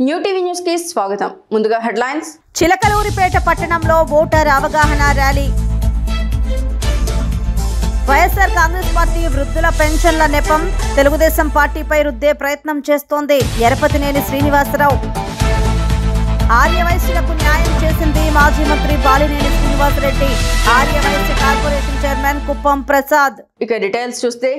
New TV news కి స్వాగతం. ముందుగా హెడ్లైన్స్. చిలకలూరిపేట పట్టణంలో ఓటర్ అవగాహన ర్యాలీ. వైఎస్ఆర్ కాంగ్రెస్ పార్టీ వృద్ధుల పెన్షన్ల నెపం తెలుగుదేశం పార్టీపై రుద్దే ప్రయత్నం చేస్తోంది. ఎరపతినేని శ్రీనివాసరావు. ఆర్యవైశ్యులకు న్యాయం చేసింది మాజీ మంత్రి బాలినేని శ్రీనివాసరెడ్డి. Aryavysya corporation chairman Kuppam Prasad. ఇక డీటెయిల్స్ చూస్తే,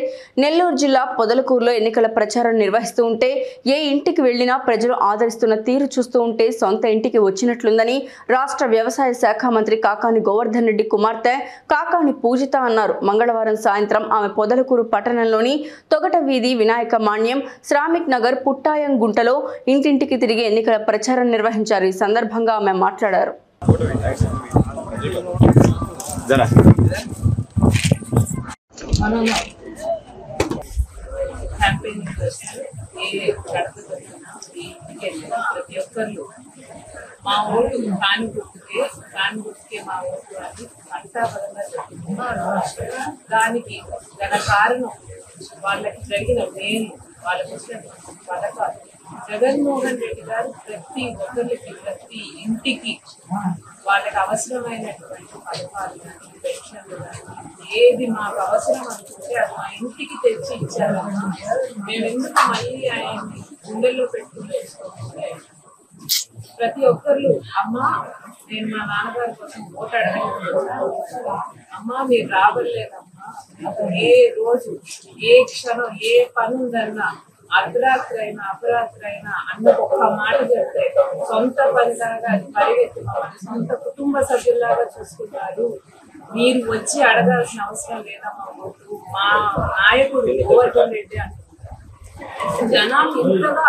నెల్లూరు జిల్లా పొదలకూరులో ఎన్నికల ప్రచారం నిర్వహిస్తూ ఉంటే ఏ ఇంటికి వెళ్లినా ప్రజలు ఆదరిస్తున్న తీరు చూస్తూ ఉంటే సొంత ఇంటికి వచ్చినట్లుందని రాష్ట్ర వ్యవసాయ శాఖ మంత్రి కాకాని గోవర్ధన్ రెడ్డి కుమార్తె కాకాని పూజిత అన్నారు. మంగళవారం సాయంత్రం ఆమె పొదలకూరు పట్టణంలోని తొగట వీధి వినాయక మాన్యం శ్రామిక్ నగర్ పుట్టాయం గుంటలో ఇంటింటికి తిరిగి ఎన్నికల ప్రచారం నిర్వహించారు. ఈ సందర్భంగా ఆమె మాట్లాడారు. ప్రతి ఒక్కరు మా ఓటు ఫ్యాన్ గుర్తుకే మా ఓటు అని అంతాపరంగా చెప్తున్నారు. దానికి గల కారణం వాళ్ళకి జరిగిన మేలు, వాళ్ళకి వచ్చినటువంటి పథకాలు. జగన్మోహన్ రెడ్డి గారు ప్రతి ఒక్కరికి, ప్రతి ఇంటికి వాళ్ళకి అవసరమైనటువంటి పథకాలు కానీ, పెన్షన్లు కానీ, ఏది మాకు అవసరం అనుకుంటే అది మా ఇంటికి తెచ్చి ఇచ్చారు. మేము ఎందుకు మళ్ళీ ఆయన్ని గుండెల్లో పెట్టుకుని ప్రతి ఒక్కరు అమ్మా నేను మా నాన్నగారి కోసం ఓటు అడగలేదు, అమ్మా మీరు రాబడలేదమ్మా, ఏ రోజు ఏ క్షణం ఏ పని ఉందన్నా అర్ధరాత్రి అయినా అపరాత్రి అయినా అన్న ఒక్క మాట చెప్తే సొంత పనిలాగా అది పరిగెత్తి మమ్మల్ని సొంత కుటుంబ సభ్యుల్లాగా చూసుకున్నారు. మీరు వచ్చి అడగాల్సిన అవసరం లేదమ్మా ఓటు. మా నాయకుడు గోవర్ధన్ రెడ్డి అంటే జనాలు ఇంతగా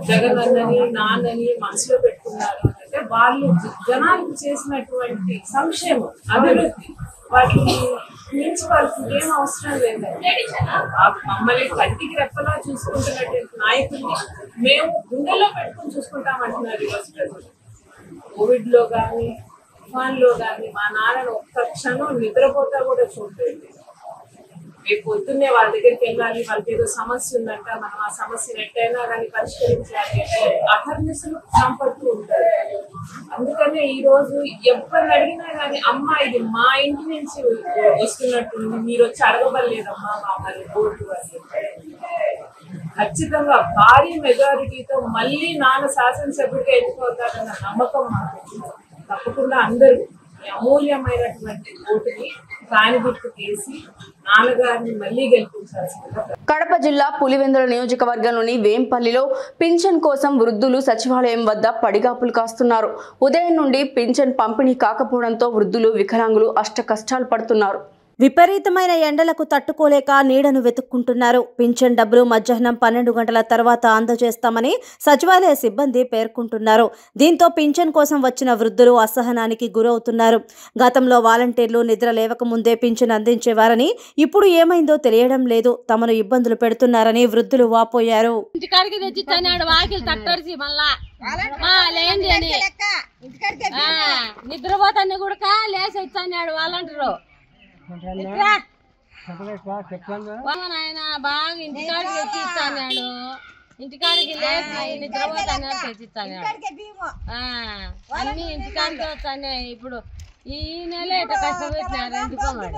జగన్ అన్నని నాన్నని మనసులో పెట్టుకున్నారు అంటే వాళ్ళు జనాలకు చేసినటువంటి సంక్షేమం, అభివృద్ధి, వాటిని మించి వాళ్ళకి ఏం అవసరం లేదండి. మమ్మల్ని కంటికి రెప్పలా చూసుకుంటున్నటువంటి నాయకుల్ని మేము గుండెల్లో పెట్టుకుని చూసుకుంటామంటున్నారు ఈరోజు ప్రజలు. కోవిడ్ లో కానీ తుఫాన్ లో కానీ మా నాన్నను ఒక్క క్షణం నిద్రపోతా కూడా చూడలేదు. రేపు పొద్దున్నే వాళ్ళ దగ్గరికి వెళ్ళాలి, వాళ్ళకి ఏదో సమస్య ఉందంట, మనం ఆ సమస్యను ఎట్టయినా కానీ పరిష్కరించాలి అంటే అహర్నిశలు సంపడుతూ ఉంటారు. అందుకనే ఈ రోజు ఎవరిని అడిగినా కానీ అమ్మ ఇది మా ఇంటి నుంచి వస్తున్నట్టుంది, మీరు వచ్చి అడగబడలేదమ్మా మమ్మల్ని ఓటు అని. ఖచ్చితంగా భారీ మెజారిటీతో మళ్ళీ నాన్న శాసనసభ్యుడిగా ఎన్నికవుతారన్న నమ్మకం మాకు. తప్పకుండా అందరూ అమూల్యమైనటువంటి ఓటుని ఫ్యాన్ గుర్తుకేసి నాన్నగారిని మళ్ళీ గెలిపించాల్సిందిగా. కడప జిల్లా పులివెందుల నియోజకవర్గంలోని వేంపల్లిలో పింఛన్ కోసం వృద్ధులు సచివాలయం వద్ద పడిగాపులు కాస్తున్నారు. ఉదయం నుండి పింఛన్ పంపిణీ కాకపోవడంతో వృద్ధులు వికలాంగులు అష్ట కష్టాలు పడుతున్నారు. విపరీతమైన ఎండలకు తట్టుకోలేక నీడను వెతుక్కుంటున్నారు. పింఛన్ డబ్బులు మధ్యాహ్నం 12 గంటల తర్వాత అందజేస్తామని సచివాలయ సిబ్బంది పేర్కొంటున్నారు. దీంతో పింఛన్ కోసం వచ్చిన వృద్ధులు అసహనానికి గురవుతున్నారు. గతంలో వాలంటీర్లు నిద్ర లేవకముందే పింఛన్ అందించేవారని ఇప్పుడు ఏమైందో తెలియడం లేదు. తమను ఇబ్బందులు పెడుతున్నారని వృద్ధులు వాపోయారు. నిద్రపోతాన్ని కూడా లేచి వచ్చాడు వాలంటీరు. ఆయన బాగా ఇంటికాడికి తెచ్చి ఇస్తాడు, ఇంటికాడికి లేచి నిద్రపోతాను తెచ్చిస్తాడు. అన్ని ఇంటికాడికి వస్తానే. ఇప్పుడు ఈ నెల ఎట్లా కష్టపెట్టినారు ఎందుకో మరి.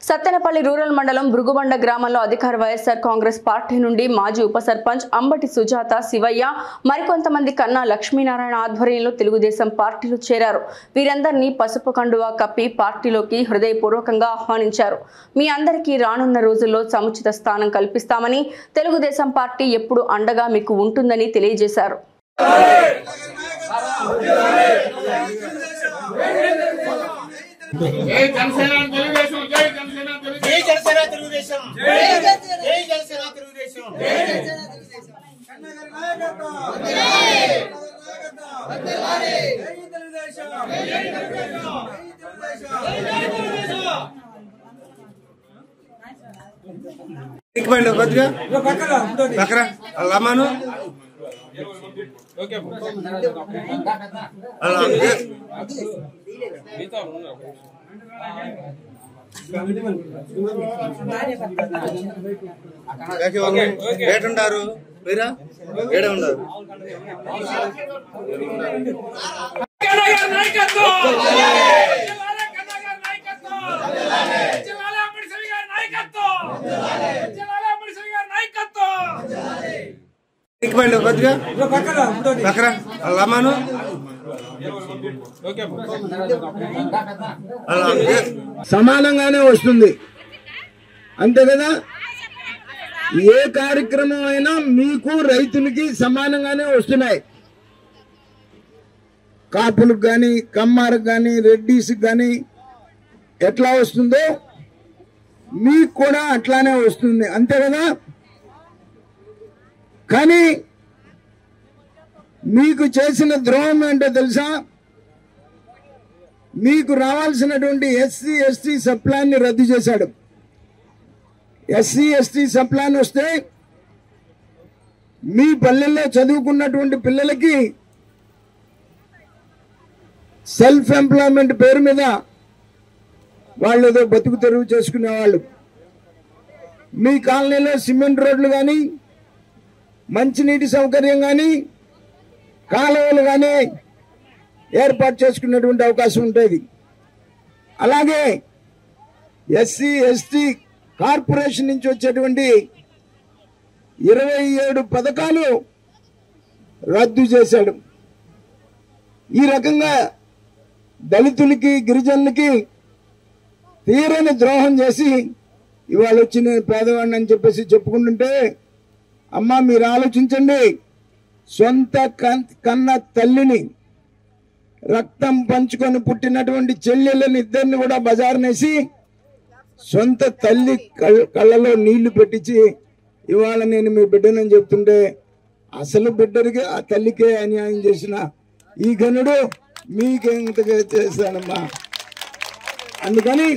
సత్తెనపల్లి రూరల్ మండలం భృగుబండ గ్రామంలో అధికార వైఎస్ఆర్ కాంగ్రెస్ పార్టీ నుండి మాజీ ఉప సర్పంచ్ అంబటి సుజాత, శివయ్య, మరికొంతమంది కన్నా లక్ష్మీనారాయణ ఆధ్వర్యంలో తెలుగుదేశం పార్టీలో చేరారు. వీరందరినీ పసుపు కండువా కప్పి పార్టీలోకి హృదయపూర్వకంగా ఆహ్వానించారు. మీ అందరికీ రానున్న రోజుల్లో సముచిత స్థానం కల్పిస్తామని, తెలుగుదేశం పార్టీ ఎప్పుడు అండగా మీకు ఉంటుందని తెలియజేశారు. ఏటుంటారు సమానంగానే వస్తుంది అంతే కదా. ఏ కార్యక్రమం అయినా మీకు రైతులకి సమానంగానే వస్తున్నాయి. కాపులకు కానీ కమ్మారకు కానీ రెడ్డిస్కి కానీ ఎట్లా వస్తుందో మీకు కూడా అట్లానే వస్తుంది అంతే కదా. కానీ మీకు చేసిన ద్రోహం ఏంటో తెలుసా? మీకు రావాల్సినటువంటి ఎస్సీ ఎస్టీ సప్లాన్ని రద్దు చేశాడు. ఎస్సీ ఎస్టీ సప్లాన్ వస్తే మీ పల్లెల్లో చదువుకున్నటువంటి పిల్లలకి సెల్ఫ్ ఎంప్లాయ్మెంట్ పేరు మీద వాళ్ళు ఏదో బతుకు తెరువు చేసుకునేవాళ్ళు. మీ కాలనీలో సిమెంట్ రోడ్లు కానీ మంచినీటి సౌకర్యం కానీ కాలువలు కానీ ఏర్పాటు చేసుకునేటువంటి అవకాశం ఉంటుంది. అలాగే ఎస్సీ ఎస్టీ కార్పొరేషన్ నుంచి వచ్చేటువంటి 27 పథకాలు రద్దు చేశాడు. ఈ రకంగా దళితులకి గిరిజనులకి తీరని ద్రోహం చేసి ఇవాళ వచ్చి నేను పేదవాడిని అని చెప్పేసి చెప్పుకుంటుంటే, అమ్మా మీరు ఆలోచించండి. సొంత కన్న తల్లిని రక్తం పంచుకొని పుట్టినటువంటి చెల్లెళ్ళని ఇద్దరిని కూడా బజారునేసి సొంత తల్లి కళ్ళలో నీళ్లు పెట్టించి ఇవాళ నేను మీ బిడ్డనని చెప్తుంటే అసలు బిడ్డరికి ఆ తల్లికే అన్యాయం చేసిన ఈ గనుడు మీకెంతగా చేశానమ్మా. అందుకని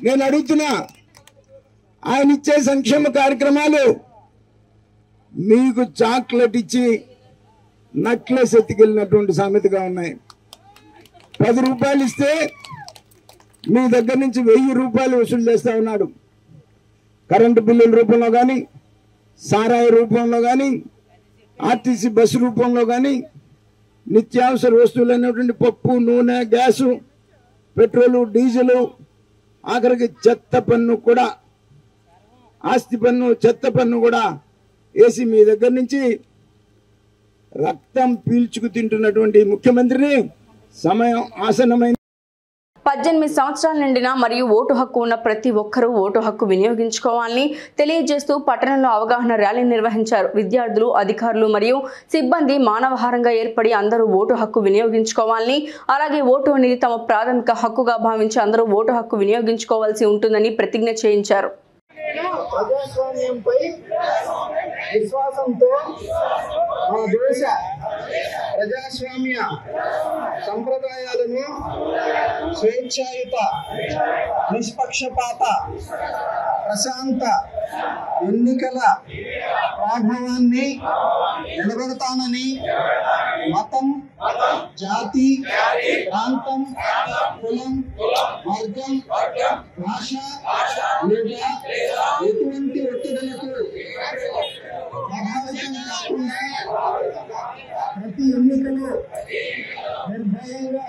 నేను అడుగుతున్నా, ఆయన ఇచ్చే సంక్షేమ కార్యక్రమాలు మీకు చాక్లెట్ ఇచ్చి నక్లెస్ ఎత్తుకెళ్ళినటువంటి సామెతగా ఉన్నాయి. 10 రూపాయలు ఇస్తే మీ దగ్గర నుంచి 1000 రూపాయలు వసూలు చేస్తా ఉన్నాడు. కరెంటు బిల్లుల రూపంలో కానీ, సారాయి రూపంలో కానీ, ఆర్టీసీ బస్సు రూపంలో కానీ, నిత్యావసర వస్తువులు అనేటువంటి పప్పు, నూనె, గ్యాసు, పెట్రోలు, డీజిలు, ఆఖరికి చెత్త పన్ను కూడా, ఆస్తి పన్ను, చెత్త పన్ను కూడా వేసి మీ దగ్గర నుంచి రక్తం పీల్చుకు తింటున్నటువంటి ముఖ్యమంత్రిని సమయం ఆసన్నమైన 18 సంవత్సరాల నిండిన మరియు ఓటు హక్కు ఉన్న ప్రతి ఒక్కరూ ఓటు హక్కు వినియోగించుకోవాలని తెలియజేస్తూ పట్టణంలో అవగాహన ర్యాలీ నిర్వహించారు. విద్యార్థులు, అధికారులు మరియు సిబ్బంది మానవహారంగా ఏర్పడి అందరూ ఓటు హక్కు వినియోగించుకోవాలని, అలాగే ఓటు అనేది తమ ప్రాథమిక హక్కుగా భావించి అందరూ ఓటు హక్కు వినియోగించుకోవాల్సి ఉంటుందని ప్రతిజ్ఞ చేయించారు. ప్రజాస్వామ్యంపై విశ్వాసంతో మన దేశ ప్రజాస్వామ్య సంప్రదాయాలను స్వేచ్ఛాయుత, నిష్పక్షపాత, ప్రశాంత ఎన్నికల ప్రాభవాన్ని నిలబెడతానని మతం, జాతి, ప్రాంతం, కులం, వర్గం, భాష లేదా ఎటువంటి ఒత్తిడులకు ప్రభావితం కాకుండా ప్రతి ఎన్నికలు నిర్భయంగా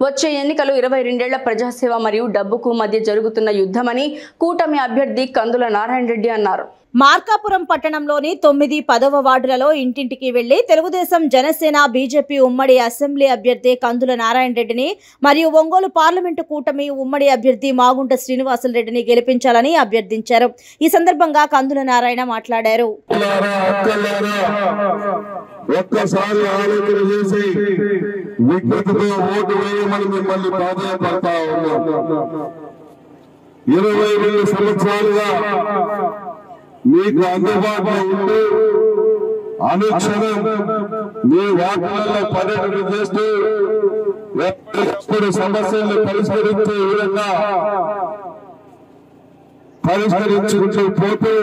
వచ్చే ఎన్నికలు 22 ఏళ్ల ప్రజాసేవ మరియు డబ్బుకు మధ్య జరుగుతున్న యుద్ధమని కూటమి అభ్యర్థి కందుల నారాయణ రెడ్డి అన్నారు. మార్కాపురం పట్టణంలోని 9, 10వ వార్డులలో ఇంటింటికి వెళ్లి తెలుగుదేశం, జనసేన, బీజేపీ ఉమ్మడి అసెంబ్లీ అభ్యర్థి కందుల నారాయణ రెడ్డిని మరియు ఒంగోలు పార్లమెంటు కూటమి ఉమ్మడి అభ్యర్థి మాగుంట శ్రీనివాసులు రెడ్డిని గెలిపించాలని అభ్యర్థించారు. ఈ సందర్భంగా కందుల నారాయణ మాట్లాడారు. ఒక్కసారి ఆలోచన చేసి విజ్ఞతతో ఓటు వేయమని మిమ్మల్ని ప్రాధాన్యపడతా ఉన్నాం. 22 సంవత్సరాలుగా మీకు అందుబాటులో ఉంటూ అనుక్షణం మీ వార్డులలో పర్యటన చేస్తూ ఎప్పటికప్పుడు సమస్యలను పరిష్కరించే విధంగా పరిష్కరించుకుంటూ పోతూ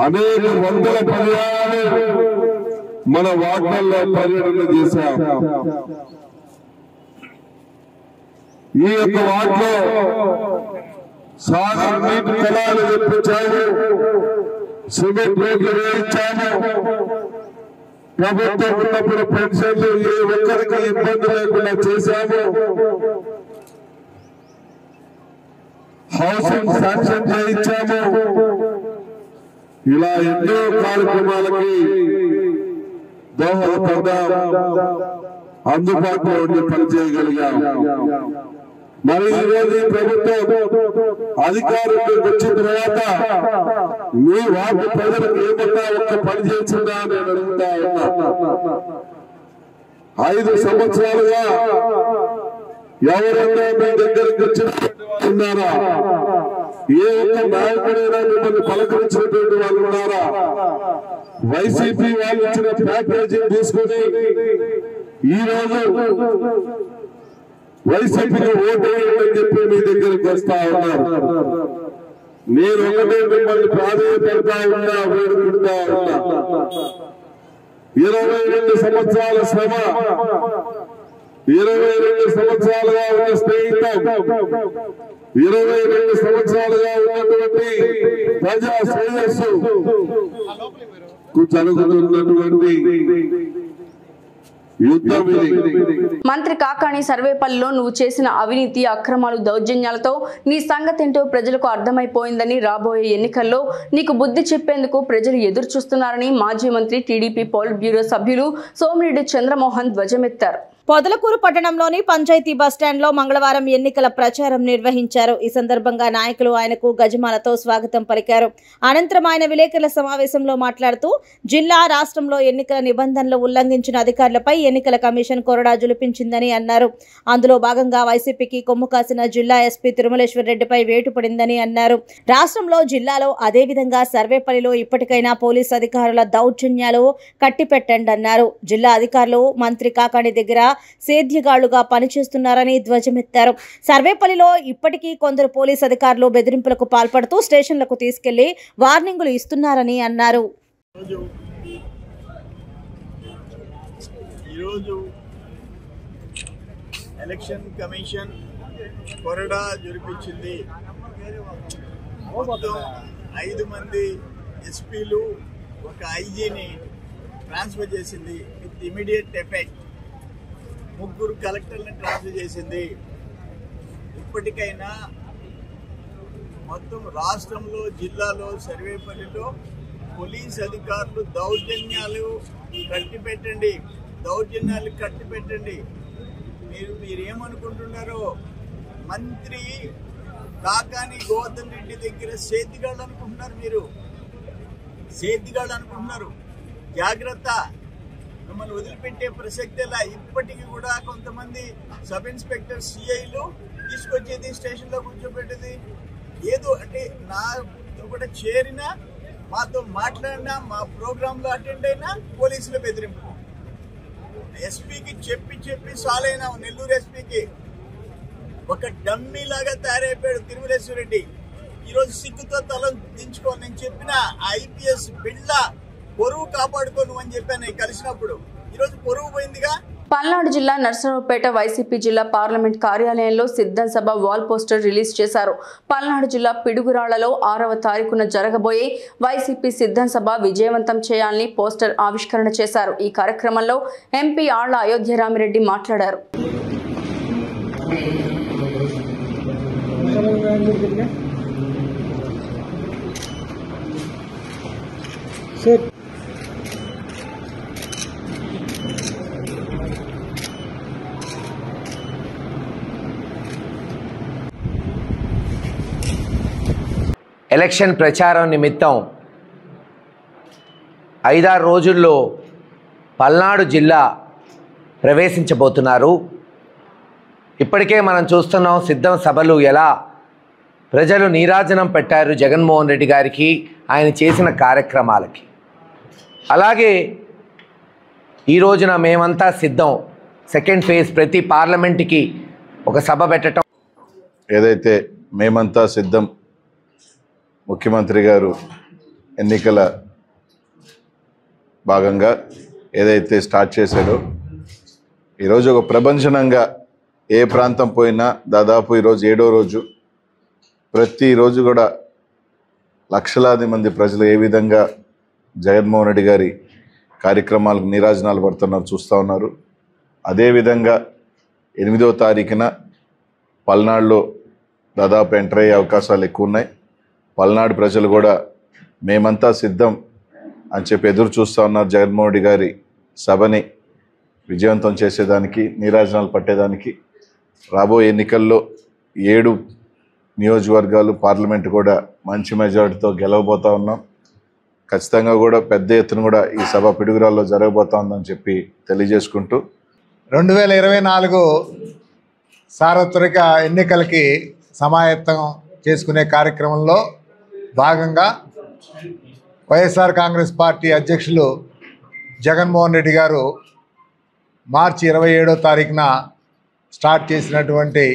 అనేక వందల పర్యాలు మన వార్డుల్లో పర్యటన చేశాం. ఈ యొక్క వార్డులో సాగు నీటి కళాలు తెప్పించాము, సిమెంట్ రోడ్లు వేయించాము. ప్రభుత్వం ఉన్నప్పుడు పెన్షన్లు ఏ ఒక్కరికి ఇబ్బంది లేకుండా చేశాము. హౌసింగ్ శాంక్షన్ చేయించాము. ఇలా ఎన్నో కార్యక్రమాలకి దోహదపడ్డాం, అందుబాటులో ఉండి పనిచేయగలిగాం. మరి ఈరోజు ఈ ప్రభుత్వం అధికారంలోకి వచ్చిన తర్వాత మీ వార్డు ప్రజలకు ఏమన్నా ఒక్క పని చేసిందా అని నేను అడుగుతా ఉన్నా. 5 సంవత్సరాలుగా ఎవరైనా మీ దగ్గరికి వచ్చినటువంటి వాళ్ళు ఉన్నారా? ఏ ఒక్క నాయకుడైనా మిమ్మల్ని పలకరించినటువంటి వాళ్ళు ఉన్నారా? వైసీపీ వాళ్ళు ఇచ్చిన ప్యాకేజీ తీసుకుని ఈ రోజు వైసీపీకి ఓటు వేయాలని చెప్పి మీ దగ్గరికి వస్తా ఉన్నారు. నేను ఒకటే మిమ్మల్ని ప్రాధాన్యపడతా ఉన్నా, వేడుకుంటా ఉన్నా. 22 సంవత్సరాల శ్రమ, 22 సంవత్సరాలుగా ఉన్న స్నేహితం, 22 సంవత్సరాలుగా ఉన్నటువంటి ప్రజా శ్రేయస్సు జరుగుతున్నటువంటి యుద్ధం ఇది. మంత్రి కాకాణి సర్వేపల్లిలో నువ్వు చేసిన అవినీతి, అక్రమాలు, దౌర్జన్యాలతో నీ సంగతేంటో ప్రజలకు అర్థమైపోయిందని, రాబోయే ఎన్నికల్లో నీకు బుద్ధి చెప్పేందుకు ప్రజలు ఎదురు చూస్తున్నారని మాజీ మంత్రి టీడీపీ పోలిట్ బ్యూరో సభ్యులు సోమిరెడ్డి చంద్రమోహన్ ధ్వజమెత్తారు. పొదలకూరు పట్టణంలోని పంచాయతీ బస్టాండ్లో మంగళవారం ఎన్నికల ప్రచారం నిర్వహించారు. ఈ సందర్భంగా నాయకులు ఆయనకు గజమాలతో స్వాగతం పలికారు. అనంతరం ఆయన విలేకరుల సమావేశంలో మాట్లాడుతూ జిల్లా, రాష్ట్రంలో ఎన్నికల నిబంధనలు ఉల్లంఘించిన అధికారులపై ఎన్నికల కమిషన్ కొరడా జులిపించిందని అన్నారు. అందులో భాగంగా వైసీపీకి కొమ్ము కాసిన జిల్లా ఎస్పీ తిరుమలేశ్వర్ రెడ్డిపై వేటు పడిందని అన్నారు. రాష్ట్రంలో, జిల్లాలో, అదేవిధంగా సర్వేపల్లిలో ఇప్పటికైనా పోలీసు అధికారుల దౌర్జన్యాలు కట్టిపెట్టండి అన్నారు. జిల్లా అధికారులు మంత్రి కాకాణి దగ్గర సేద్యగాళ్లుగా పనిచేస్తున్నారని ధ్వజమెత్తారు. సర్వేపల్లిలో ఇప్పటికీ కొందరు పోలీసు అధికారులు బెదిరింపులకు పాల్పడుతూ స్టేషన్లకు తీసుకెళ్లి వార్నింగులు ఇస్తున్నారని అన్నారు. ఈరోజు ఎలక్షన్ కమిషన్ కొరడా జరిపించింది. మొత్తం 5 మంది ఎస్పీలు, ఒక ఐజీని ట్రాన్స్ఫర్ చేసింది విత్ ఇమీడియట్ ఎఫెక్ట్. 3 కలెక్టర్లను ట్రాన్స్ఫర్ చేసింది. ఇప్పటికైనా మొత్తం రాష్ట్రంలో, జిల్లాలో, సర్వేపల్లిలో పోలీస్ అధికారులు దౌర్జన్యాలు కట్టిపెట్టండి, దౌర్జన్యాలు కట్టిపెట్టండి. మీరేమనుకుంటున్నారో, మంత్రి కాకాని గోవర్ధన్ రెడ్డి దగ్గర సేద్యగాళ్ళు అనుకుంటున్నారు, మీరు సేద్యగాళ్ళు అనుకుంటున్నారు. జాగ్రత్త, మిమ్మల్ని వదిలిపెట్టే ప్రసక్తిలా. ఇప్పటికీ కూడా కొంతమంది సబ్ ఇన్స్పెక్టర్, సిఐలు తీసుకొచ్చేది, స్టేషన్లో కూర్చోబెట్టేది. ఏదో అంటే నాతో కూడా చేరినా, మాతో మాట్లాడినా, మా ప్రోగ్రాంలో అటెండ్ అయినా పోలీసుల బెదిరింపు. ఎస్పీకి చెప్పి సాలైనా నెల్లూరు ఎస్పీకి ఒక డమ్మీ లాగా తయారైపోయాడు తిరుమలేశ్వర్ రెడ్డి. ఈరోజు సిగ్గుతో తల దించుకోవాలి. నేను చెప్పిన ఐపీఎస్ బిళ్ళ పొరుగు కాపాడుకోను అని చెప్పాను కలిసినప్పుడు. ఈరోజు పొరుగు పోయిందిగా. పల్నాడు జిల్లా నర్సరావుపేట వైసీపీ జిల్లా పార్లమెంట్ కార్యాలయంలో సిద్ధం సభ వాల్ పోస్టర్ రిలీజ్ చేశారు. పల్నాడు జిల్లా పిడుగురాళ్లలో 6వ తారీఖున జరగబోయే వైసీపీ సిద్ధం సభ విజయవంతం చేయాలని పోస్టర్ ఆవిష్కరణ చేశారు. ఈ కార్యక్రమంలో ఎంపీ ఆళ్ల అయోధ్యరామిరెడ్డి మాట్లాడారు. ఎలక్షన్ ప్రచారం నిమిత్తం 5-6 రోజుల్లో పల్నాడు జిల్లా ప్రవేశించబోతున్నారు. ఇప్పటికే మనం చూస్తున్నాం సిద్ధం సభలు ఎలా ప్రజలు నీరాజనం పెట్టారు జగన్మోహన్ రెడ్డి గారికి, ఆయన చేసిన కార్యక్రమాలకి. అలాగే ఈ రోజున మేమంతా సిద్ధం, సెకండ్ ఫేజ్ ప్రతి పార్లమెంట్కి ఒక సభ పెట్టడం. ఏదైతే మేమంతా సిద్ధం ముఖ్యమంత్రి గారు ఎన్నికల భాగంగా ఏదైతే స్టార్ట్ చేశారో ఈరోజు ఒక ప్రపంచనంగా ఏ ప్రాంతం పోయినా దాదాపు ఈరోజు 7వ రోజు ప్రతిరోజు కూడా లక్షలాది మంది ప్రజలు ఏ విధంగా జగన్మోహన్ రెడ్డి గారి కార్యక్రమాలకు నీరాజనాలు పడుతున్నారు చూస్తూ ఉన్నారు. అదేవిధంగా 8వ తారీఖున పల్నాడులో దాదాపు ఎంటర్ అయ్యే అవకాశాలు ఎక్కువ ఉన్నాయి. పల్నాడు ప్రజలు కూడా మేమంతా సిద్ధం అని చెప్పి ఎదురు చూస్తూ ఉన్నారు. జగన్మోహన్ రెడ్డి గారి సభని విజయవంతం చేసేదానికి, నీరాజనాలు పట్టేదానికి. రాబోయే ఎన్నికల్లో 7 నియోజకవర్గాలు పార్లమెంట్ కూడా మంచి మెజారిటీతో గెలవబోతా ఉన్నాం. ఖచ్చితంగా కూడా పెద్ద ఎత్తున కూడా ఈ సభ పిడుగురాల్లో జరగబోతా ఉందని చెప్పి తెలియజేసుకుంటూ 2024 సార్వత్రిక ఎన్నికలకి సమాయత్తం చేసుకునే కార్యక్రమంలో భాగంగా వైఎస్ఆర్ కాంగ్రెస్ పార్టీ అధ్యక్షులు జగన్మోహన్ రెడ్డి గారు మార్చి 27వ తారీఖున స్టార్ట్ చేసినటువంటి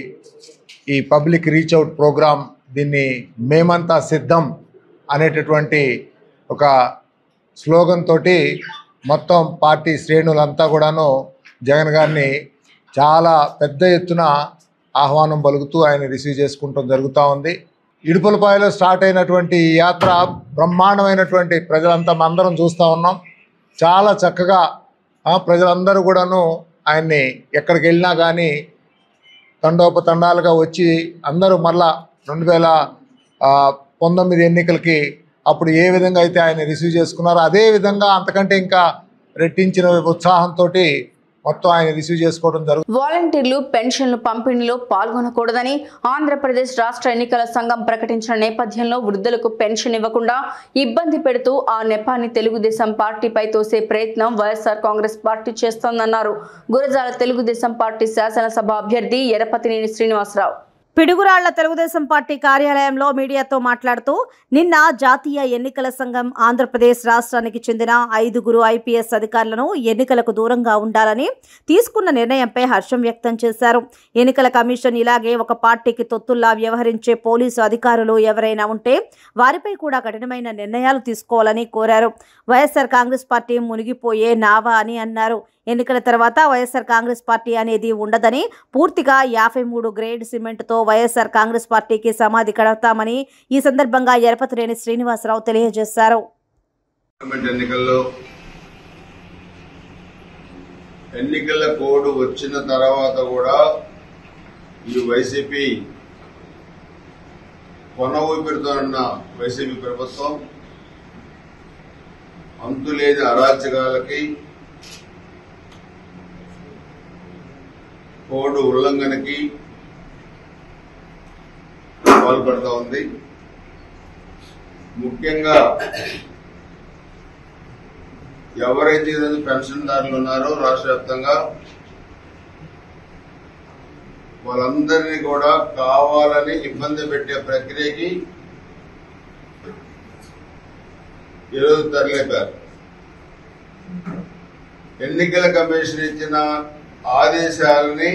ఈ పబ్లిక్ రీచ్ అవుట్ ప్రోగ్రాం, దీన్ని మేమంతా సిద్ధం అనేటటువంటి ఒక స్లోగన్ తోటి మొత్తం పార్టీ శ్రేణులంతా కూడాను జగన్ గారిని చాలా పెద్ద ఎత్తున ఆహ్వానం పలుకుతూ ఆయన రిసీవ్ చేసుకుంటూ జరుగుతూ ఉంది. ఇడుపులపాయలో స్టార్ట్ అయినటువంటి ఈ యాత్ర బ్రహ్మాండమైనటువంటి ప్రజలంతా అందరం చూస్తూ ఉన్నాం. చాలా చక్కగా ప్రజలందరూ కూడాను ఆయన్ని ఎక్కడికి వెళ్ళినా కానీ తండోపతండాలుగా వచ్చి అందరూ మళ్ళా 2019 ఎన్నికలకి అప్పుడు ఏ విధంగా అయితే ఆయన రిసీవ్ చేసుకున్నారో అదే విధంగా అంతకంటే ఇంకా రెట్టించిన ఉత్సాహంతో మొత్తం ఆయన రిసీవ్ చేసుకోవడం జరుగుతుంది. వాలంటీర్లు పెన్షన్లు పంపిణీలో పాల్గొనకూడదని ఆంధ్రప్రదేశ్ రాష్ట్ర ఎన్నికల సంఘం ప్రకటించిన నేపథ్యంలో వృద్ధులకు పెన్షన్ ఇవ్వకుండా ఇబ్బంది పెడుతూ ఆ నెపాన్ని తెలుగుదేశం పార్టీపై తోసే ప్రయత్నం వైఎస్ఆర్ కాంగ్రెస్ పార్టీ చేస్తోందన్నారు గురజాల తెలుగుదేశం పార్టీ శాసనసభ అభ్యర్థి ఎరపతినేని శ్రీనివాసరావు. పిడుగురాళ్ల తెలుగుదేశం పార్టీ కార్యాలయంలో మీడియాతో మాట్లాడుతూ నిన్న జాతీయ ఎన్నికల సంఘం ఆంధ్రప్రదేశ్ రాష్ట్రానికి చెందిన 5 ఐపీఎస్ అధికారులను ఎన్నికలకు దూరంగా ఉండాలని తీసుకున్న నిర్ణయంపై హర్షం వ్యక్తం చేశారు. ఎన్నికల కమిషన్ ఇలాగే ఒక పార్టీకి తొత్తుల్లా వ్యవహరించే పోలీసు అధికారులు ఎవరైనా ఉంటే వారిపై కూడా కఠినమైన నిర్ణయాలు తీసుకోవాలని కోరారు. వైఎస్ఆర్ కాంగ్రెస్ పార్టీ మునిగిపోయే నావా అని అన్నారు. ఎన్నికల తర్వాత వైఎస్ఆర్ కాంగ్రెస్ పార్టీ అనేది ఉండదని, పూర్తిగా 53 గ్రేడ్ సిమెంట్తో వైఎస్ఆర్ కాంగ్రెస్ పార్టీకి సమాధి కడతామని ఈ సందర్భంగా ఎరపతినేని శ్రీనివాసరావు తెలియజేశారు. ఎన్నికల కోడ్ వచ్చిన తర్వాత కూడా ఈ వైసీపీ కొన ఊపిరితోన్న వైసీపీ ప్రభుత్వం అంతులేని అరాచకాలకి, కోడ్ ఉల్లంఘనకి పాల్పడుతూ ఉంది. ముఖ్యంగా ఎవరైతే పెన్షన్దారులు ఉన్నారో రాష్ట్ర వ్యాప్తంగా వాళ్ళందరినీ కూడా కావాలని ఇబ్బంది పెట్టే ప్రక్రియకి ఈరోజు తరలిపారు. ఎన్నికల కమిషన్ ఇచ్చిన ఆదేశాలని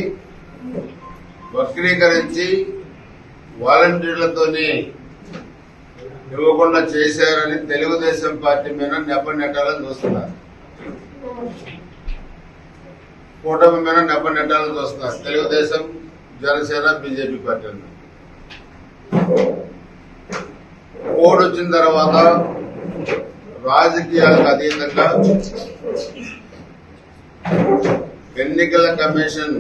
వక్రీకరించి వాలంటీర్లతోనే ఇవ్వకుండా చేశారని తెలుగుదేశం పార్టీ మీద నెపనెట్టాలని చూస్తున్నారు. కూటమి మీద నెపనెట్టాలని చూస్తున్నారు తెలుగుదేశం, జనసేన, బీజేపీ పార్టీలు. కోడ్ వచ్చిన తర్వాత రాజకీయాలకు అతీతంగా ఎన్నికల కమిషన్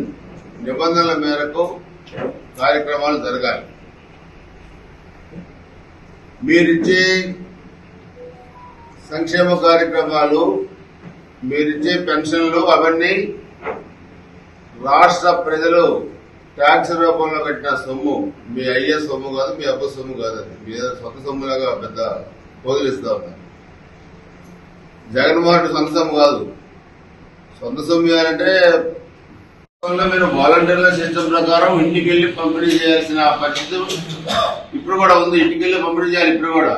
నిబంధనల మేరకు కార్యక్రమాలు జరగాలి. మీరిచ్చే సంక్షేమ కార్యక్రమాలు, మీరిచ్చే పెన్షన్లు అవన్నీ రాష్ట్ర ప్రజలు ట్యాక్స్ రూపంలో కట్టిన సొమ్ము. మీ అయ్యే సొమ్ము కాదు, మీ అబ్బ సొమ్ము కాదు. అది మీ సొంత సొమ్ములాగా పెద్ద పోగులిస్తా ఉన్నారు. జగన్మోహన్ రెడ్డి సొంత సొమ్ము కాదు. సొంత సొమ్ము అంటే మీరు వాలంటీర్ల సిస్టమ్ ప్రకారం ఇంటికి వెళ్లి పంపిణీ చేయాల్సిన పరిస్థితి ఇప్పుడు కూడా ఉంది. ఇంటికి వెళ్లి పంపిణీ చేయాలి ఇప్పుడు కూడా.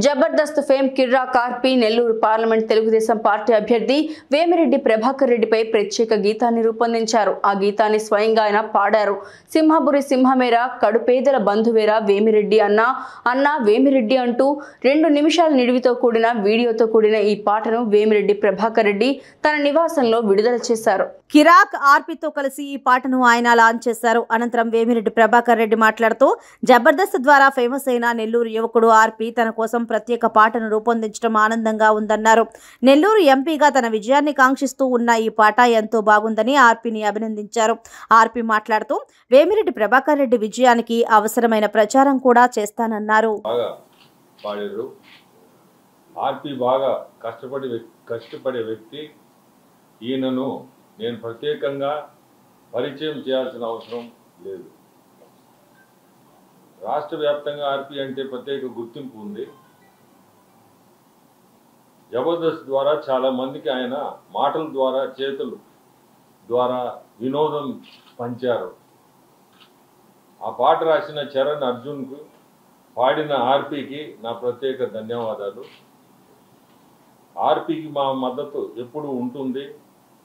Jabardasth fame Kiraak RP Nellore parliament Telugu Desam party అభ్యర్థి వేమిరెడ్డి ప్రభాకర్ రెడ్డిపై ప్రత్యేక గీతాన్ని రూపొందించారు. ఆ గీతాన్ని స్వయంగా ఆయన పాడారు. సింహపురి సింహమేరా కడుపేదల బంధువేరా వేమిరెడ్డి అన్నా వేమిరెడ్డి అంటూ 2 నిమిషాల నిడివితో కూడిన వీడియోతో కూడిన ఈ పాటను వేమిరెడ్డి ప్రభాకర్ రెడ్డి తన నివాసంలో విడుదల చేశారు. కిరాక్ ఆర్పీతో కలిసి ఈ పాటను ఆయన లాంచ్ చేశారు. అనంతరం వేమిరెడ్డి ప్రభాకర్ రెడ్డి మాట్లాడుతూ జబర్దస్త్ ద్వారా ఫేమస్ అయిన నెల్లూరు యువకుడు ఆర్పీ తన కోసం ప్రత్యేక పాటను రూపొందించడం ఆనందంగా ఉందన్నారు. నెల్లూరు ఎంపీగా తన విజయాన్ని కాంక్షిస్తూ ఉన్న ఈ పాట ఎంతో బాగుందని ఆర్పీని అభినందించారు. ఆర్పీ మాట్లాడుతూ వేమిరెడ్డి ప్రభాకర్ రెడ్డి విజయానికి అవసరమైన ప్రచారం కూడా చేస్తానన్నారు. ఆర్పీ బాగా కష్టపడే వ్యక్తి. ఈయనను నేను ప్రత్యేకంగా పరిచయం చేయాల్సిన అవసరం లేదు. రాష్ట్ర వ్యాప్తంగా ఆర్పీ అంటే ప్రత్యేక గుర్తింపు ఉంది. జబర్దస్త్ ద్వారా చాలా మందికి ఆయన మాటల ద్వారా చేతుల ద్వారా వినోదం పంచారు. ఆ పాట రాసిన చరణ్ అర్జున్కు, పాడిన ఆర్పీకి నా ప్రత్యేక ధన్యవాదాలు. ఆర్పీకి మా మద్దతు ఎప్పుడు ఉంటుంది.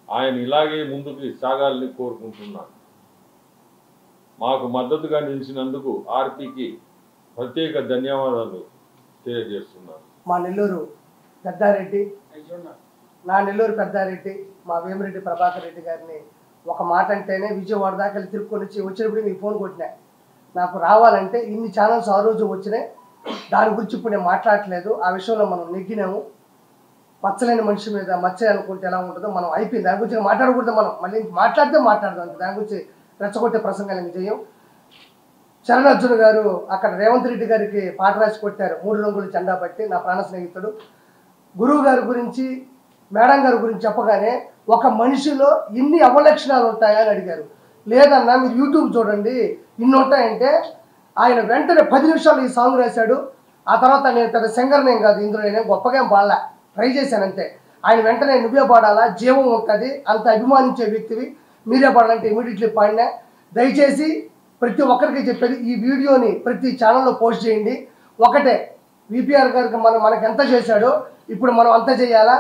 ఆయన ఇలాగే ముందుకు సాగాలని కోరుకుంటున్నాను. మాకు మద్దతుగా నిలిచినందుకు ఆర్పీకి ప్రత్యేక ధన్యవాదాలు తెలియజేస్తున్నాను. మా నెల్లూరు పెద్దారెడ్డి, నా నెల్లూరు పెద్దారెడ్డి మా వేమిరెడ్డి ప్రభాకర్ రెడ్డి గారిని ఒక మాట అంటేనే విజయవాడ దాకా తిరుక్కొని వచ్చినప్పుడు మీకు ఫోన్ కొట్టినా. నాకు రావాలంటే ఇన్ని ఛానల్స్ ఆ రోజు వచ్చినాయి. దాని గురించి ఇప్పుడు నేను మాట్లాడట్లేదు. ఆ విషయంలో మనం నెగ్గినాము. మచ్చలేని మనిషి మీద మచ్చ అనుకుంటే ఎలా ఉంటుందో మనం అయిపోయింది. దాని గురించి మాట్లాడకూడదు. మనం మళ్ళీ మాట్లాడితే మాట్లాడదాం. దాని గురించి రెచ్చగొట్టే ప్రసంగాలు ఇంక చేయం. చరణ్ అర్జున్ గారు అక్కడ రేవంత్ రెడ్డి గారికి పాట రాసి కొట్టారు. 3 రంగులు జెండా పట్టి. నా ప్రాణ స్నేహితుడు గురువు గారి గురించి, మేడం గారి గురించి చెప్పగానే ఒక మనిషిలో ఇన్ని అవలక్షణాలు ఉంటాయా అని అడిగారు. లేదన్నా మీరు యూట్యూబ్ చూడండి ఇన్ని ఉంటాయంటే ఆయన వెంటనే 10 నిమిషాలు ఈ సాంగ్ రాశాడు. ఆ తర్వాత నేను పెద్ద సింగర్నేం కాదు, ఇందులో నేను గొప్పగా ఏం పాడలా, ట్రై చేశానంతే. ఆయన వెంటనే నువ్వే పాడాలా, జీవం ఉంటుంది, అంత అభిమానించే వ్యక్తివి, మీరే పాడాలంటే ఇమీడియట్లీ పాడినా. దయచేసి ప్రతి ఒక్కరికి చెప్పేది, ఈ వీడియోని ప్రతి ఛానల్లో పోస్ట్ చేయండి. ఒకటే విపిఆర్ గారికి మనకి ఎంత చేశాడో ఇప్పుడు మనం అంత చేయాలా.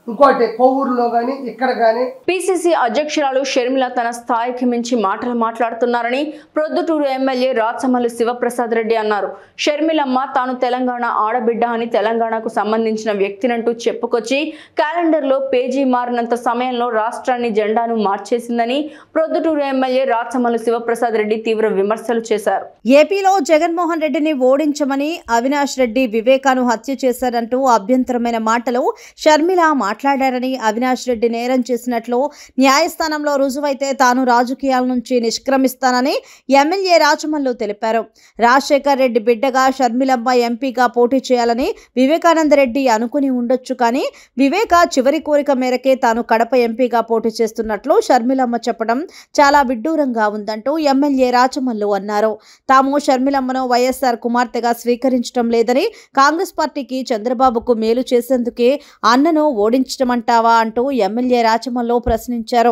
ఇంకోటి కోవూరులో కానీ ఇక్కడ కానీ పిసిసి అధ్యక్షురాలు షర్మిల తన స్థాయికి మించి మాటలు మాట్లాడుతున్నారని ప్రొద్దుటూరు ఎమ్మెల్యే రాచమల్లు శివప్రసాద్ రెడ్డి అన్నారు. షర్మిలమ్మ తాను తెలంగాణ ఆడబిడ్డ అని తెలంగాణకు సంబంధించిన వ్యక్తినంటూ చెప్పుకొచ్చి క్యాలెండర్లో పేజీ మారినంత సమయంలో రాష్ట్రాన్ని జెండాను మార్చేసిందని ప్రొద్దుటూరు ఎమ్మెల్యే రాచమల్లు శివప్రసాద్ రెడ్డి తీవ్ర విమర్శలు చేశారు. ఏపీలో జగన్మోహన్ రెడ్డిని ఓడించమని అవినాష్ రెడ్డి వివేకాను హత్య చేశారంటూ అభ్యంతరమైన మాటలు షర్మిల మాట్లాడారని, అవినాష్ రెడ్డి నేరం చేసినట్లు న్యాయస్థానంలో రుజువైతే తాను రాజకీయాల నుంచి నిష్క్రమిస్తానని ఎమ్మెల్యే రాచమల్లు తెలిపారు. రాజశేఖర్ రెడ్డి బిడ్డగా షర్మిలమ్మ ఎంపీగా పోటీ చేయాలని వివేకానందరెడ్డి అనుకుని ఉండొచ్చు, కానీ వివేక చివరి కోరిక మేరకే తాను కడప ఎంపీగా పోటీ చేస్తున్నట్లు షర్మిలమ్మ చెప్పడం చాలా విడ్డూరంగా ఉందంటూ ఎమ్మెల్యే రాచమల్లు అన్నారు. తాము షర్మిలమ్మను వైఎస్ఆర్ కుమార్తెగా స్వీకరించడం లేదని, కాంగ్రెస్ పార్టీకి చంద్రబాబుకు మేలు చేసేందుకే అన్నను ఓడించటమంటావా అంటూ ఎమ్మెల్యే రాచమల్లు ప్రశ్నించారు.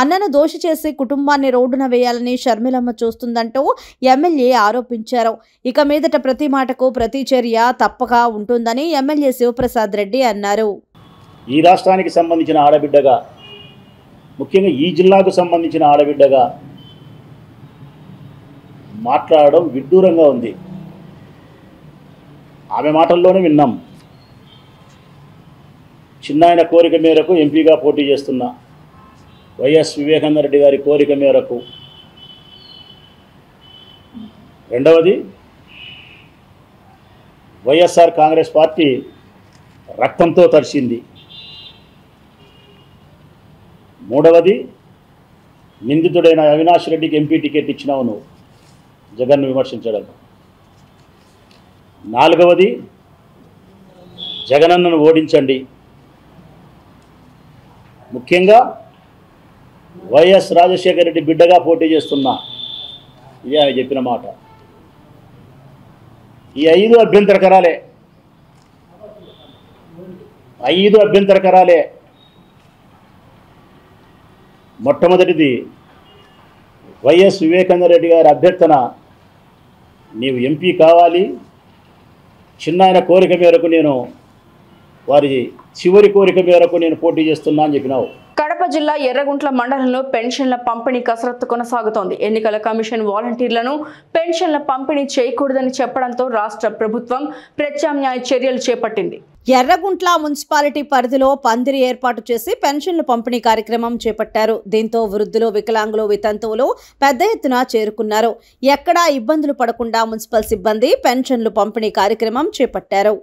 అన్నను దోషి చేసి కుటుంబాన్ని రోడ్డున వేయాలని షర్మిలమ్మ చూస్తుందంటూ ఎమ్మెల్యే ఆరోపించారు. ఇక మీదట ప్రతి మాటకు ప్రతి చర్య తప్పక ఉంటుందని ఎమ్మెల్యే శివప్రసాద్ రెడ్డి అన్నారు. ఈ రాష్ట్రానికి సంబంధించిన ఆడబిడ్డగా, ముఖ్యంగా ఈ జిల్లాకు సంబంధించిన ఆడబిడ్డగా మాట్లాడడం విడ్డూరంగా ఉంది. ఆమె మాటల్లోనే విన్నాం. చిన్నాయన కోరిక మేరకు ఎంపీగా పోటీ చేస్తున్న వైఎస్ వివేకానందరెడ్డి గారి కోరిక మేరకు. రెండవది, వైఎస్ఆర్ కాంగ్రెస్ పార్టీ రక్తంతో తడిసింది. మూడవది, నిందితుడైన అవినాష్ రెడ్డికి ఎంపీ టికెట్ ఇచ్చినావు నువ్వు జగన్ను విమర్శించడం. నాలుగవది, జగనన్నను ఓడించండి. ముఖ్యంగా వైఎస్ రాజశేఖర రెడ్డి బిడ్డగా పోటీ చేస్తున్నా, ఇదే ఆయన చెప్పిన మాట. ఈ 5 అభ్యంతరకరాలే. 5 అభ్యంతరకరాలే. మొట్టమొదటిది, వైఎస్ వివేకానందరెడ్డి గారి అభ్యర్థన, నీవు ఎంపీ కావాలి, చిన్న ఆయన కోరిక మేరకు నేను వారి చివరి కోరిక మేరకు నేను పోటీ చేస్తున్నా అని చెప్పినావు. కడప జిల్లా ఎర్రగుంట్ల మండలంలో పెన్షన్ల పంపిణీ కసరత్తు కొనసాగుతోంది. ఎన్నికల కమిషన్ వాలంటీర్లను పెన్షన్ల పంపిణీ చేయకూడదని చెప్పడంతో రాష్ట్ర ప్రభుత్వం ప్రత్యామ్నాయ చర్యలు చేపట్టింది. ఎర్రగుంట్ల మున్సిపాలిటీ పరిధిలో పందిరి ఏర్పాటు చేసి పెన్షన్లు పంపిణీ కార్యక్రమం చేపట్టారు. దీంతో వృద్ధులు, వికలాంగులు, వితంతువులు పెద్ద ఎత్తున చేరుకున్నారు. ఎక్కడా ఇబ్బందులు పడకుండా మున్సిపల్ సిబ్బంది పెన్షన్లు పంపిణీ కార్యక్రమం చేపట్టారు.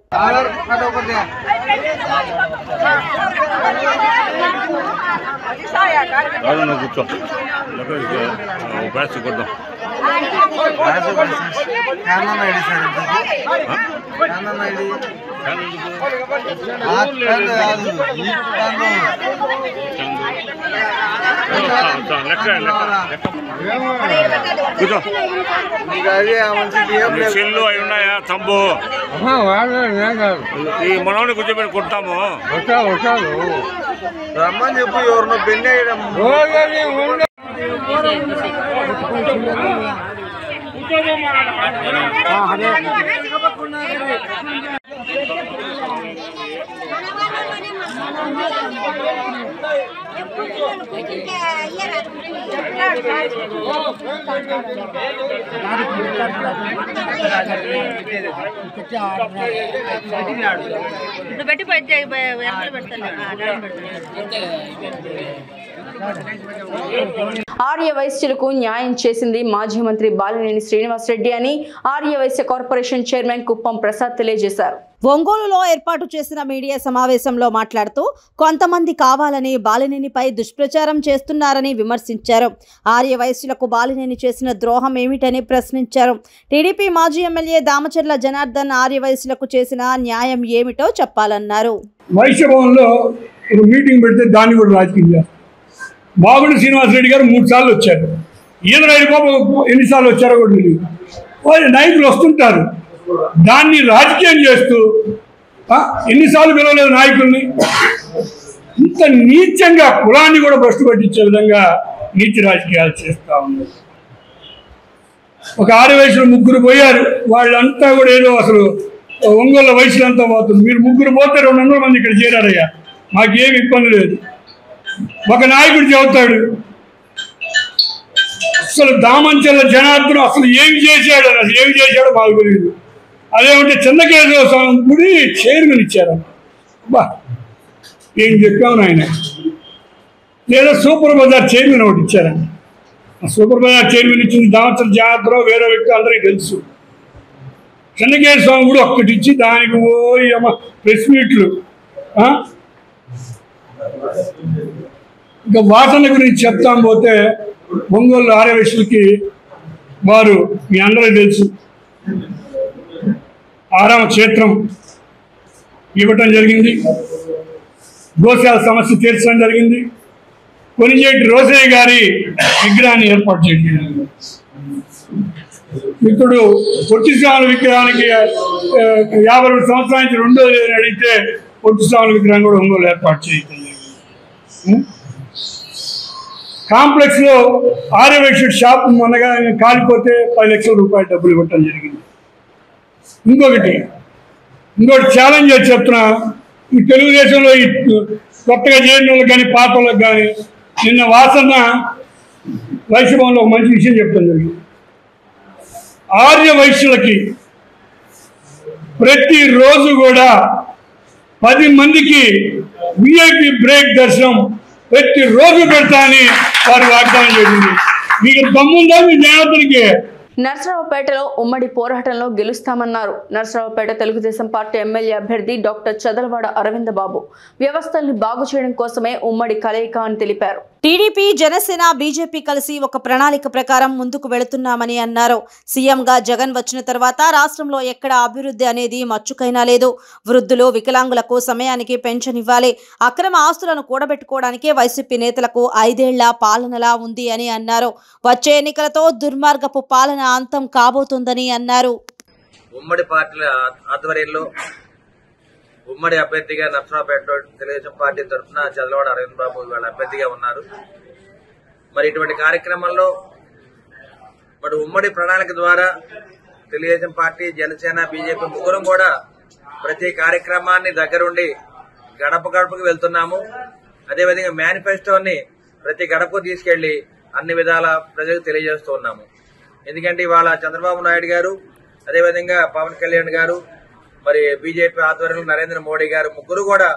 సెల్లు అవి ఉన్నాయా తమ్ము ఈ మనవని కూర్చోబెట్టి కొట్టాము రమ్మని చెప్పు ఎవరినో పెళ్లి ఆర్య వైశ్యులకు న్యాయం చేసింది మాజీ మంత్రి బాలినేని శ్రీనివాసరెడ్డి అని ఆర్య వైశ్య కార్పొరేషన్ చైర్మన్ కుప్పం ప్రసాద్ తెలియజేశారు. ఒంగోలులో ఏర్పాటు చేసిన మీడియా సమావేశంలో మాట్లాడుతూ కొంతమంది కావాలని బాలినేనిపై దుష్ప్రచారం చేస్తున్నారని విమర్శించారు. ఆర్య వైశ్యులకు బాలినేని చేసిన ద్రోహం ఏమిటని ప్రశ్నించారు. టీడీపీ మాజీ ఎమ్మెల్యే దామచర్ల జనార్దన్ ఆర్య వైశ్యులకు చేసిన న్యాయం ఏమిటో చెప్పాలన్నారు. వైశ్య భవన్లో ఒక మీటింగ్ పెడితే దాన్ని కూడా రాజకీయం చేస్తారు. బాగుండి శ్రీనివాసరెడ్డి గారు 3 సార్లు వచ్చారు. ఈదరాయుడు బాబు ఎన్నిసార్లు వచ్చారో కూడా తెలియదు. వాళ్ళు నాయకులు వస్తుంటారు, దాన్ని రాజకీయం చేస్తూ ఎన్నిసార్లు పిలవలేదు నాయకుల్ని. ఇంత నీచంగా కులాన్ని కూడా భ్రష్టు పట్టించే విధంగా నీతి రాజకీయాలు చేస్తూ ఉన్నారు. ఒక 6 వయసులో 3 పోయారు. వాళ్ళంతా కూడా ఏదో అసలు ఒంగోలు వయసులంతా పోతుంది. మీరు 3 పోతే 200 మంది ఇక్కడ చేరారయ్యా, మాకేమి ఇబ్బంది లేదు. ఒక నాయకుడు చెబుతాడు అసలు దామంచెల్ల జనార్దన్ అసలు ఏమి చేశాడు, అసలు ఏమి చేశాడో మాకు తెలియదు. అదేమంటే చెన్నకేశ్వర స్వామి గుడి చైర్మన్ ఇచ్చారన్న. బా ఏం చెప్పాము ఆయన. లేదా సూపర్ బజార్ చైర్మన్ ఒకటి ఇచ్చారన్న. ఆ సూపర్ బజార్ చైర్మన్ ఇచ్చింది దామంచెల్ల జనార్దన్, వేరే వ్యక్తి అందరికీ తెలుసు. చెన్నకేశ్వర స్వామి గుడి ఒక్కటి ఇచ్చి దానికి పోయి ప్రెస్ మీట్లు. ఇంకా వాసన గురించి చెప్తాం పోతే ఒంగోలు ఆర్య వైశ్యులకి వారు మీ అందరికీ తెలుసు ఆరామ క్షేత్రం ఇవ్వటం జరిగింది. గోశాల సమస్య తీర్చడం జరిగింది. కొనిజేటి రోసయ్య గారి విగ్రహాన్ని ఏర్పాటు చేయడం జరిగింది. ఇప్పుడు పొట్టి స్వాముల విగ్రహానికి 52 సంవత్సరాల నుంచి 2వ అడిగితే పొట్టి స్వాముల విగ్రహం కూడా ఒంగోలు ఏర్పాటు చేయడం జరిగింది. కాంప్లెక్స్ లో ఆర్య వైశ్యుడు షాప్ మొన్నగా కాలిపోతే 10 లక్షల రూపాయలు డబ్బులు ఇవ్వటం జరిగింది. ఇంకొకటి ఛాలెంజ్ చేసి చెప్తున్నా, ఈ తెలుగుదేశంలో ఈ కొత్తగా చేరిన వాళ్ళకి కానీ పాత వాళ్ళకి కానీ నిన్న వాసన వైశ్యభవన్లో ఒక మంచి విషయం చెప్తాం జరిగింది. ఆర్య వైశ్యులకి ప్రతిరోజు కూడా 10 మందికి విఐపి బ్రేక్ దర్శనం ప్రతిరోజు పెడతా అని వారు వాగ్దానం చేసింది. మీకు దమ్ముందా మీ జనార్దన్కి? నర్సరావుపేటలో ఉమ్మడి పోరాటంలో గెలుస్తామన్నారు. నర్సరావుపేట తెలుగుదేశం పార్టీ ఎమ్మెల్యే అభ్యర్థి డాక్టర్ చదలవాడ అరవింద్ బాబు వ్యవస్థల్ని బాగు చేయడం కోసమే ఉమ్మడి కలయిక అని తెలిపారు. టీడీపీ, జనసేన, బీజేపీ కలిసి ఒక ప్రణాళిక ప్రకారం ముందుకు వెళుతున్నామని అన్నారు. సీఎంగా జగన్ వచ్చిన తర్వాత రాష్ట్రంలో ఎక్కడ అభివృద్ధి అనేది మచ్చుకైనా లేదు. వృద్ధులు, వికలాంగులకు సమయానికి పెన్షన్ ఇవ్వాలి. అక్రమ ఆస్తులను కూడబెట్టుకోవడానికే వైసీపీ నేతలకు 5 ఏళ్ల పాలనలా ఉంది అని అన్నారు. వచ్చే ఎన్నికలతో దుర్మార్గపు పాలన అంతం కాబోతుందని అన్నారు. ఉమ్మడి పార్టీల ఆధ్వర్యంలో ఉమ్మడి అభ్యర్థిగా నర్సరావుపేటలో తెలుగుదేశం పార్టీ తరఫున చదలవాడ అరవింద్ బాబు వాళ్ళ అభ్యర్థిగా ఉన్నారు. మరి ఇటువంటి కార్యక్రమంలో మరి ఉమ్మడి ప్రణాళిక ద్వారా తెలుగుదేశం పార్టీ, జనసేన, బీజేపీ ముగ్గురం కూడా ప్రతి కార్యక్రమాన్ని దగ్గరుండి గడప గడపకు వెళ్తున్నాము. అదేవిధంగా మేనిఫెస్టోని ప్రతి గడపకు తీసుకెళ్లి అన్ని విధాల ప్రజలకు తెలియజేస్తూ ఉన్నాము. ఎందుకంటే ఇవాళ చంద్రబాబు నాయుడు గారు, అదేవిధంగా పవన్ కళ్యాణ్ గారు, మరి బీజేపీ ఆధ్వర్యంలో నరేంద్ర మోడీ గారు ముగ్గురు కూడా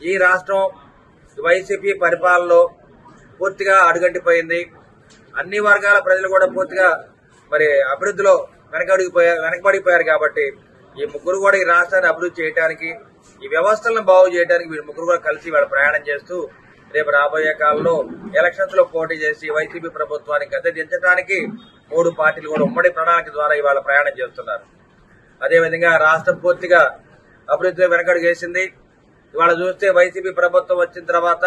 ఈ రాష్ట్రం వైసీపీ పరిపాలనలో పూర్తిగా అడుగంటిపోయింది. అన్ని వర్గాల ప్రజలు కూడా పూర్తిగా మరి అభివృద్ధిలో వెనకబడిపోయారు. కాబట్టి ఈ ముగ్గురు కూడా ఈ రాష్ట్రాన్ని అభివృద్ధి చేయడానికి, ఈ వ్యవస్థలను బాగు చేయడానికి వీళ్ళు ముగ్గురు కూడా కలిసి వాళ్ళ ప్రయాణం చేస్తూ రేపు రాబోయే కాలంలో ఎలక్షన్స్ లో పోటీ చేసి వైసీపీ ప్రభుత్వానికి గద్దె దించడానికి 3 పార్టీలు కూడా ఉమ్మడి ప్రణాళిక ద్వారా ఇవాళ ప్రయాణం చేస్తున్నారు. అదేవిధంగా రాష్ట్రం పూర్తిగా అభివృద్ధిలో వెనకడుగు వేసింది. ఇవాళ చూస్తే వైసీపీ ప్రభుత్వం వచ్చిన తర్వాత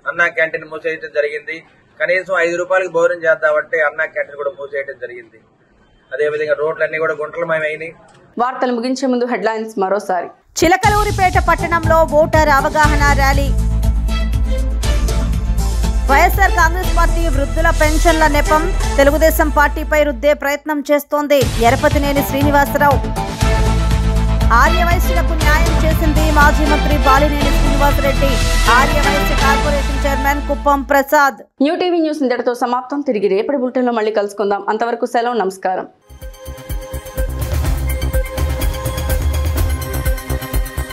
అన్నా క్యాంటీన్ మూసేయడం జరిగింది. కనీసం 5 రూపాయలకి భోజనం చేద్దామంటే అన్నా క్యాంటీన్ కూడా మూసేయడం జరిగింది. అదేవిధంగా రోడ్లన్నీ కూడా గుంటలమయమైనాయి. వార్తలు ముగించే ముందు హెడ్లైన్స్ మరోసారి. చిలకలూరిపేట పట్టణంలో ఓటర్ అవగాహన ర్యాలీ. వైఎస్ఆర్ కాంగ్రెస్ పార్టీ వృద్ధుల పెన్షన్ల నెపం తెలుగుదేశం పార్టీపై రుద్దే ప్రయత్నం చేస్తోంది. ఎరపతినేని శ్రీనివాసరావు. ఆర్యవైశ్యులకు న్యాయం చేసింది మాజీ మంత్రి Balineni Srinivasa Reddy. Aryavysya corporation chairman Kuppam Prasad. New TV news ఇంతటితో సమాప్తం. తిరిగి రేపటి బులెటిన్లో మళ్ళీ కలుసుకుందాం. అంతవరకు సెలవు. నమస్కారం.